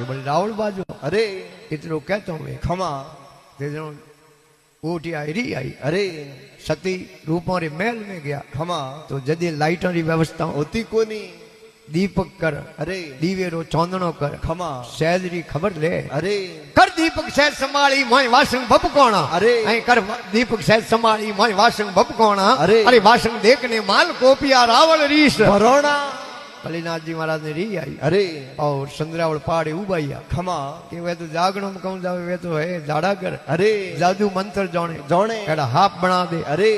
कि बोले रावण बाजू। अरे इतनो कहता हूँ खमा ऊटी आई री आई। अरे सती रूपों रे महल में गया। खमा तो जदी लाइटों की व्यवस्था होती कोनी। दीपक कर। अरे दीवेरो चौंदनो कर। खमा सहज री खबर ले। अरे कर दीपक सहज संभाली मोय वासंग बप कोणा। अरे कर दीपक सहज संभाली मोय वासंग बप कोणा। अरे अरे वासंग देखने माल कोपिया रावण रीस भरोना। बलिनाथ जी महाराज ने री आई। अरे और संद्रावल पहाड़े उबाइया। खमा कि वे तो जागणो में कहूं जावे वे तो है जाड़ा कर। अरे जादू मंत्र जाने जाने कड़ा हाफ बना दे। अरे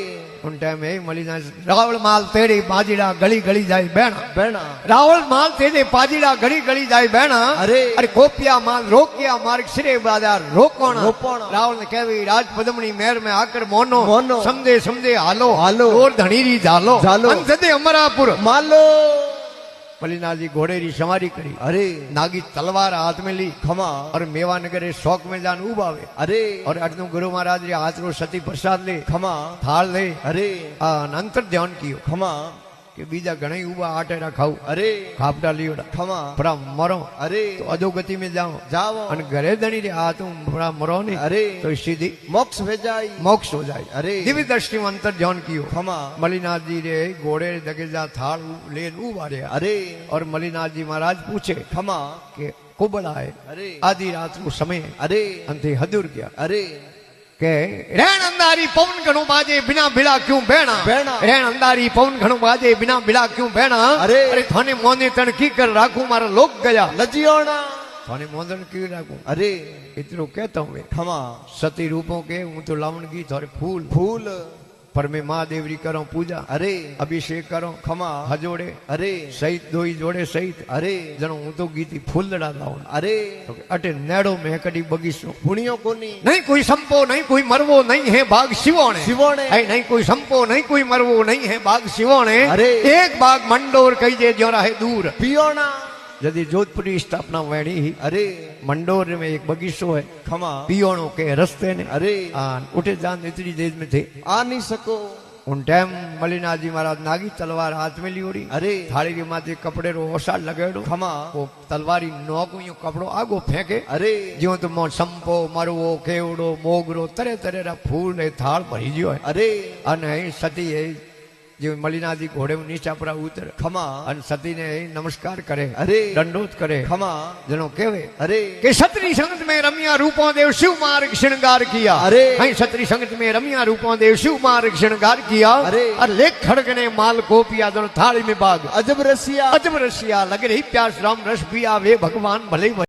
उन टाइम है मलिनाथ रावल माल तेरे पाजीड़ा गली गली जाए बहना। बहना रावल माल तेरे पाजीड़ा गली गली जाए बहना। अरे अरे कोपिया माल रोकिया मार्ग सिरे बाजार रोकोना। रोकोना। रावल ने कहवी राज पदमनी मेहर में आकर मोनो मोनो। समझे समझे हालो हालो। और धनीरी जालो जालो। अंधदे अमरापुर मालो। मलिनाथ जी घोड़े री सवारी करी। अरे नागी तलवार हाथ में ली। खमा और मेवानगर शौक में जान उबावे। अरे और अटनु गुरु महाराज रे हाथ रो सती प्रसाद ले। खमा थाल ले। अरे अंतर ध्यान कियो खमा कि बीजा घणे उबा आटेरा खाऊ। अरे खापटा लियोड़ा खमा परा मरो। अरे तो अधोगति में जाओ जाओ अन घरे धनी रे आ तुम परा मरो नहीं। अरे तो सीधी मोक्ष भेजाई मोक्ष हो जाए। अरे दिव्य दृष्टि में अंतर ध्यान कियो। खमा मलिनाथ जी रे घोड़े दगेजा थाल लेन उबारे। अरे और मलिनाथ जी महाराज पूछे खमा कि कुबड़ा है। अरे आधी रात को समय। अरे अंते हदुर गया अरे के रैन अंधारी पवन घणो बाजे बिना बिला क्यों बहना। बहना। रैन अंधारी पवन घणो बाजे बिना बिला क्यों बहना। अरे अरे थाने मोने तण की कर राखू मारा लोग गया लजियोना। थाने मोदन की राखू। अरे इतनो कहता हूँ खमा सती रूपों के हूँ तो लावण की थोड़े फूल फूल पर मैं महादेव री करो पूजा। अरे अभिषेक करो खमा हजोड़े अरे सहित दोई जोड़े सहित। अरे जनो हूँ तो गीती फूल लड़ा लावण। अरे तो अटे नेड़ो में कड़ी बगीचो पुणियो कोनी। नहीं कोई संपो नहीं कोई मरवो नहीं है बाग शिवोने। शिवोने नहीं कोई संपो नहीं कोई मरवो नहीं है बाग शिवोने। अरे एक बाग मंडोर कही जो रहे दूर पियोना। यदि जोधपुरी स्थापना वैणी ही। अरे मंडोर में एक बगीचो है खमा पियोणो के रस्ते ने। अरे उठे जान इतनी देर में थे आ नहीं सको। उन टाइम मलिनाथ जी महाराज नागी तलवार हाथ में लियोड़ी। अरे थाली के माथे कपड़े रो ओसाड़ लगेड़ो। खमा वो तलवारी नोक यूं कपड़ो आगो फेंके। अरे ज्यो तो मो संपो मरवो केवड़ो मोगरो तरह तरह रा फूल ने थाल भरी जियो है। अरे अने सती है जो मलिनाथ जी घोड़े में नीचा परा उतर। खमा अन सती ने नमस्कार करे। अरे दंडोत करे। खमा जनो केवे अरे के सतरी संगत में रमिया रूपों देव शिव मार्ग श्रृंगार किया। अरे हई सतरी संगत में रमिया रूपों देव शिव मार्ग श्रृंगार किया। अरे और लेख खड़ग ने माल को पिया दोनों थाली में बाग अजब रसिया अजब रसिया लग रही प्यास राम रस पिया वे भगवान भले